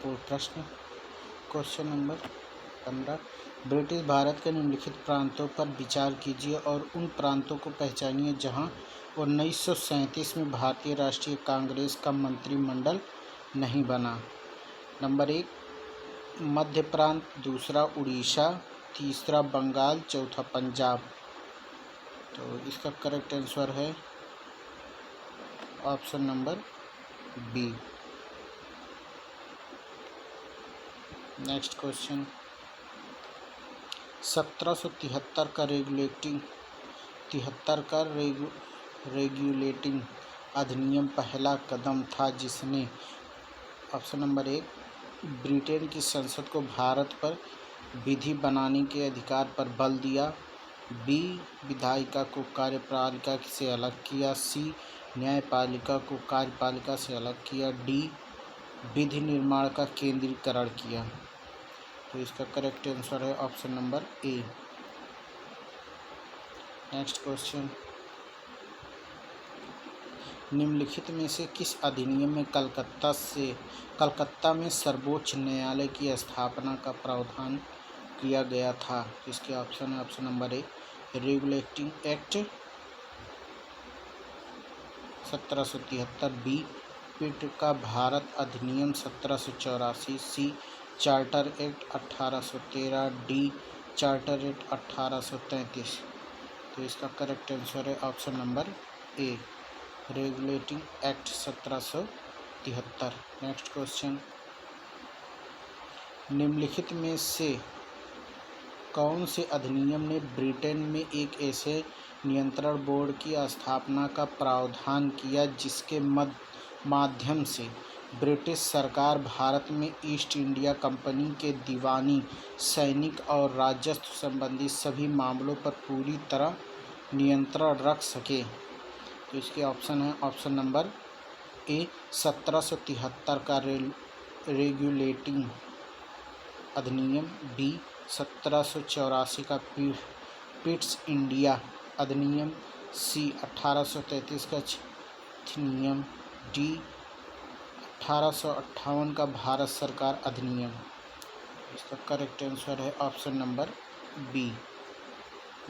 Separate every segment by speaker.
Speaker 1: महत्वपूर्ण प्रश्न। Question number 15, British Bharat के निम्नलिखित प्रांतों पर विचार कीजिए और उन प्रांतों को पहचानिए जहां 1937 में भारतीय राष्ट्रीय कांग्रेस का मंत्रिमंडल नहीं बना। नंबर 1 मध्य प्रांत, दूसरा उड़ीसा, तीसरा बंगाल, चौथा पंजाब। तो इसका करेक्ट आंसर है option number B. Next question, 1773 का रेगुलेटिंग अधिनियम पहला कदम था जिसने ऑप्शन नंबर 1 ब्रिटेन की संसद को भारत पर विधि बनाने के अधिकार पर बल दिया, बी विधायिका को कार्यपालिका से अलग किया, सी न्यायपालिका को कार्यपालिका से अलग किया, डी विधि निर्माण का केंद्रीकरण किया। तो इसका करेक्ट आंसर है ऑप्शन नंबर ए। नेक्स्ट क्वेश्चन, निम्नलिखित में से किस अधिनियम में कलकत्ता में सर्वोच्च न्यायालय की स्थापना का प्रावधान किया गया था? इसके ऑप्शन है option number A regulating act 1773, B Pitt का भारत अधिनियम 1784, C charter act 1813, D charter act 1833। तो इसका करेक्ट आंसर है option number A regulating act 1773। Next question, निम्नलिखित में से कौन से अधिनियम ने ब्रिटेन में एक ऐसे नियंत्रण बोर्ड की स्थापना का प्रावधान किया जिसके माध्यम से ब्रिटिश सरकार भारत में ईस्ट इंडिया कंपनी के दीवानी, सैनिक और राजस्व संबंधी सभी मामलों पर पूरी तरह नियंत्रण रख सके? तो इसके ऑप्शन है ऑप्शन नंबर ए 1773 का रेगुलेटिंग अधिनियम, बी 1784 का पिट्स इंडिया अधिनियम, सी 1833 का अधिनियम, डी 1858 का भारत सरकार अधिनियम। इसका करेक्ट आंसर है option number B.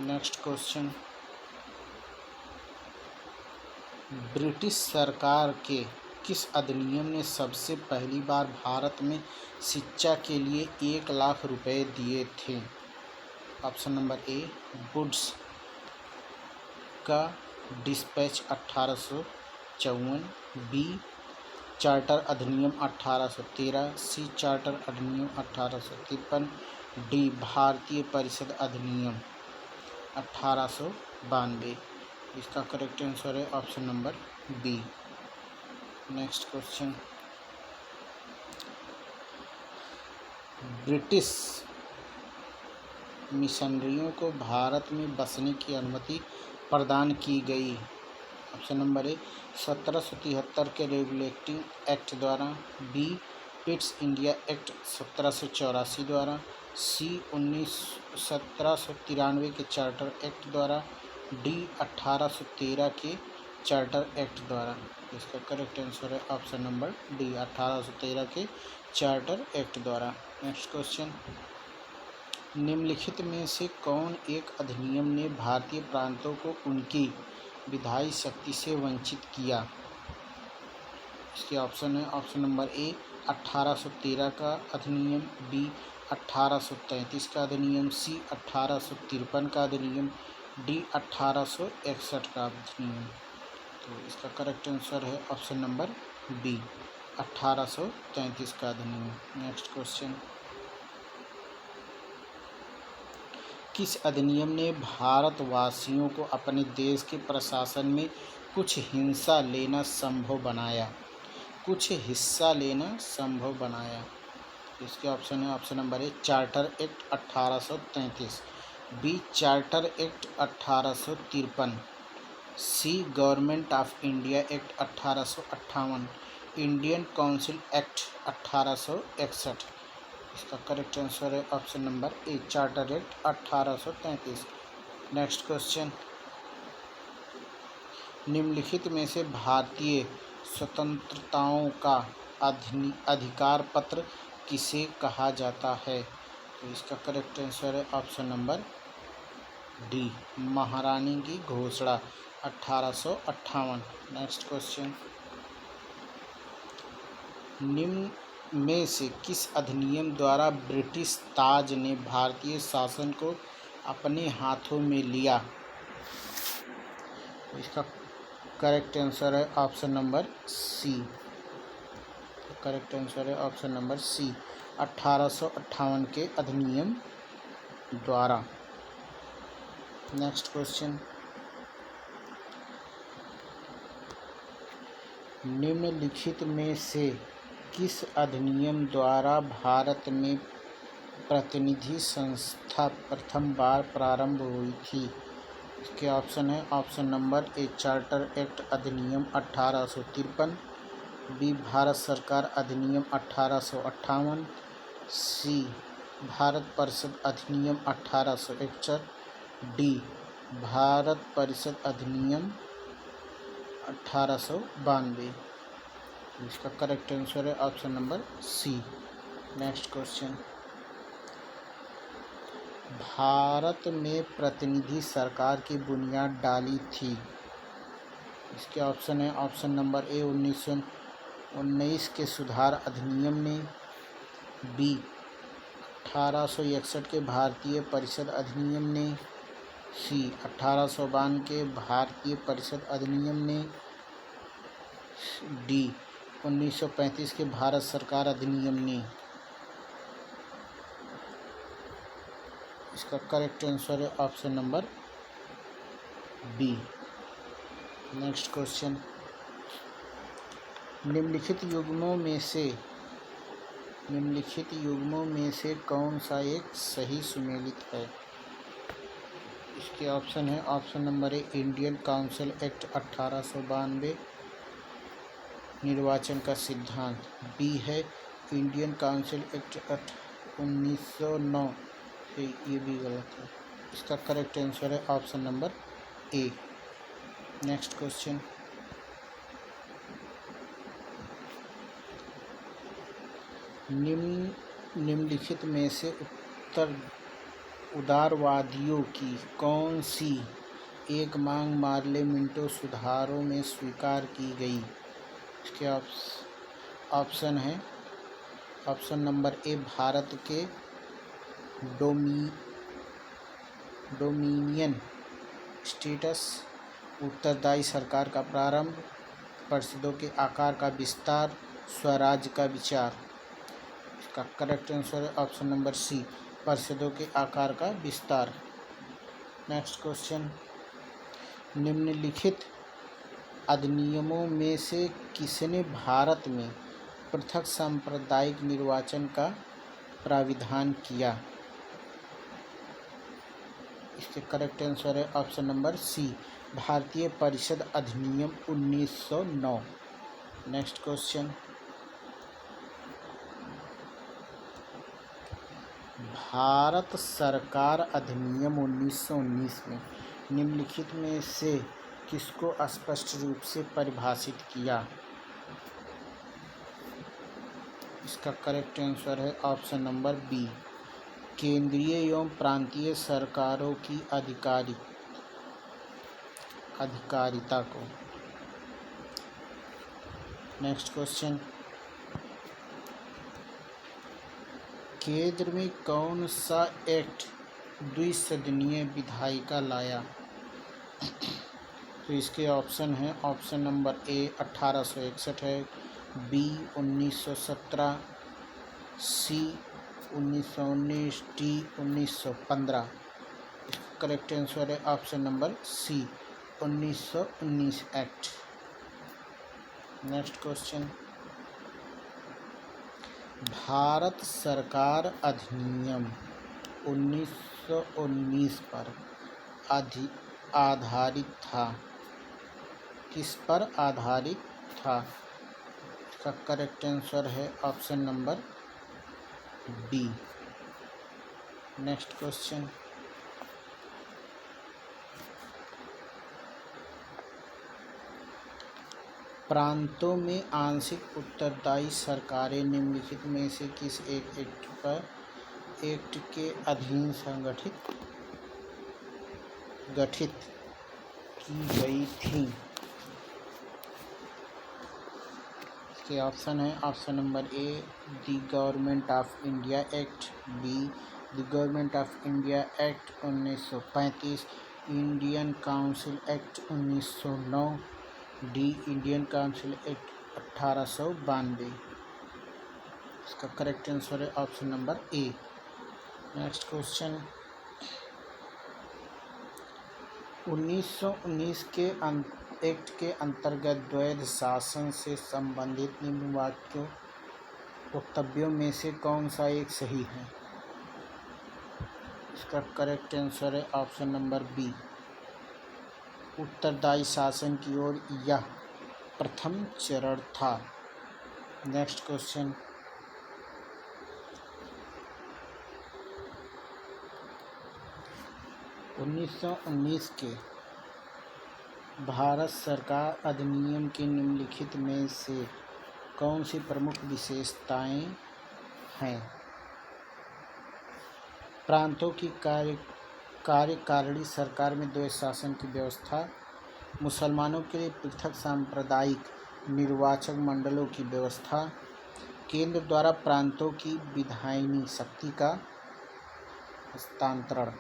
Speaker 1: Next question, British सरकार के किस अधिनियम ने सबसे पहली बार भारत में शिक्षा के लिए 1 लाख रुपए दिए थे? ऑप्शन नंबर ए वुड्स का डिस्पैच 1854, बी चार्टर अधिनियम 1813, सी चार्टर अधिनियम 1853, डी भारतीय परिषद अधिनियम 1892। इसका करेक्ट आंसर है option number B. Next question, British मिशनरियों को भारत में बसने की अनुमति प्रदान की गई? ऑप्शन नंबर ए 1773 के रेगुलेटिंग एक्ट द्वारा, बी पिट्स इंडिया एक्ट 1784 द्वारा, सी 1793 के चार्टर एक्ट द्वारा, डी 1813 के चार्टर एक्ट द्वारा। इसका करेक्ट आंसर है ऑप्शन नंबर डी 1813 के चार्टर एक्ट द्वारा। नेक्स्ट क्वेश्चन, निम्नलिखित में से कौन एक अधिनियम ने भारतीय प्रांतों को उनकी विधायी शक्ति से वंचित किया? इसके ऑप्शन है ऑप्शन नंबर ए 1813 का अधिनियम, बी 1833 का अधिनियम, सी 1853 का अधिनियम, डी 1861 का अधिनियम। तो इसका करेक्ट आंसर है ऑप्शन नंबर बी 1833 का अधिनियम। नेक्स्ट क्वेश्चन, किस अधिनियम ने भारतवासियों को अपने देश के प्रशासन में कुछ हिस्सा लेना संभव बनाया? इसके ऑप्शन है option number A charter act 1833, B charter act 1853, C government of India act 1858, Indian council act 1861। इसका करेक्ट आंसर है option number A charter act 1833। Next question, निम्नलिखित में से भारतीय स्वतंत्रताओं का अधिकार पत्र किसे कहा जाता है? तो इसका करेक्ट आंसर है ऑप्शन नंबर डी, महारानी की घोषणा 1858। नेक्स्ट क्वेश्चन, निम्न में से किस अधिनियम द्वारा ब्रिटिश ताज ने भारतीय शासन को अपने हाथों में लिया? इसका करेक्ट आंसर है option number C. Correct answer है ऑप्शन नंबर सी, 1858 के अधिनियम द्वारा। नेक्स्ट क्वेश्चन, निम्नलिखित में से किस अधिनियम द्वारा भारत में प्रतिनिधि संस्था प्रथम बार प्रारंभ हुई थी? इसके ऑप्शन है option number A, charter act अधिनियम 1853, बी, भारत सरकार अधिनियम 1858, सी, भारत परिषद अधिनियम 1861, डी, भारत परिषद अधिनियम 1892। इसका करेक्ट आंसर है option number C. Next question, Bharat में प्रतिनिधि सरकार की बुनियाद डाली थी? इसके ऑप्शन है ऑप्शन नंबर ए, 1919 के सुधार अधिनियम ने, बी, 1861 के भारतीय परिषद अधिनियम ने, सी, 1852 के भारतीय परिषद अधिनियम ने, डी, 1935 के भारत सरकार अधिनियम ने। इसका करेक्ट आंसर है option number B. Next question, निम्नलिखित युग्मों में से कौन सा एक सही सुमेलित है? इसके ऑप्शन है ऑप्शन नंबर ए, इंडियन काउंसिल एक्ट 1892, निर्वाचन का सिद्धांत, बी है इंडियन काउंसिल एक्ट 1909, ये भी गलत है। इसका करेक्ट आंसर है ऑप्शन नंबर ए। नेक्स्ट क्वेश्चन, निम्नलिखित में से उदारवादियों की कौन सी एक मांग मार्ले मिंटो सुधारों में स्वीकार की गई? इसके ऑप्शन है ऑप्शन नंबर ए, भारत के डोमिनियन स्टेटस, उत्तरदायी सरकार का प्रारंभ, परिषदों के आकार का विस्तार, स्वराज्य का विचार। इसका करेक्ट आंसर है ऑप्शन नंबर सी, परिषदों के आकार का विस्तार। नेक्स्ट क्वेश्चन, निम्नलिखित अधिनियमों में से किसने भारत में पृथक सांप्रदायिक निर्वाचन का प्राविधान किया? इसके करेक्ट आंसर है ऑप्शन नंबर सी, भारतीय परिषद अधिनियम 1909। नेक्स्ट क्वेश्चन, भारत सरकार अधिनियम 1919 में निम्नलिखित में से किसको स्पष्ट रूप से परिभाषित किया? इसका करेक्ट आंसर है ऑप्शन नंबर बी, केंद्रीय एवं प्रांतीय सरकारों की अधिकारिता को। नेक्स्ट क्वेश्चन, केंद्र में कौन सा एक्ट द्विसदनीय विधायिका लाया? तो इसके ऑप्शन हैं ऑप्शन नंबर ए, 1861 है, B, 1917, C, 1919, D, 1915। Correct answer है option number C, 1919 act. Next question, Bharat सरकार अधिनियम 1919 पर आधारित था? किस पर आधारित था? इसका करेक्ट आंसर है option number B. Next question, प्रांतों में आंशिक उत्तरदायी सरकारें निम्नलिखित में से किस एक एक्ट के अधीन गठित की गई थी? इसके ऑप्शन है, option number A the government of India act, be the government of India act 1935, Indian council act 1909, D Indian council act 1892। इसका करेक्ट आंसर है ऑप्शन नंबर ए। नेक्स्ट क्वेश्चन, 1919 के एक्ट के अंतर्गत द्वैध शासन से संबंधित निम्न वक्तव्यों में से कौन सा एक सही है? इसका करेक्ट आंसर है ऑप्शन नंबर बी, उत्तरदायी शासन की ओर यह प्रथम चरण था। नेक्स्ट क्वेश्चन, 1919 के भारत सरकार अधिनियम के निम्नलिखित में से कौन सी प्रमुख विशेषताएं हैं? प्रांतों की कार्यकारिणी सरकार में द्वैध शासन की व्यवस्था, मुसलमानों के लिए पृथक सांप्रदायिक निर्वाचक मंडलों की व्यवस्था, केंद्र द्वारा प्रांतों की विधायिनी शक्ति का हस्तांतरण।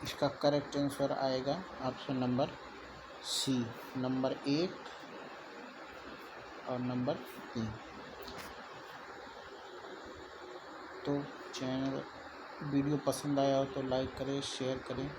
Speaker 1: इसका करेक्ट आंसर आएगा ऑप्शन नंबर सी, नंबर 1 और नंबर 3। तो वीडियो पसंद आया हो तो लाइक करें, शेयर करें।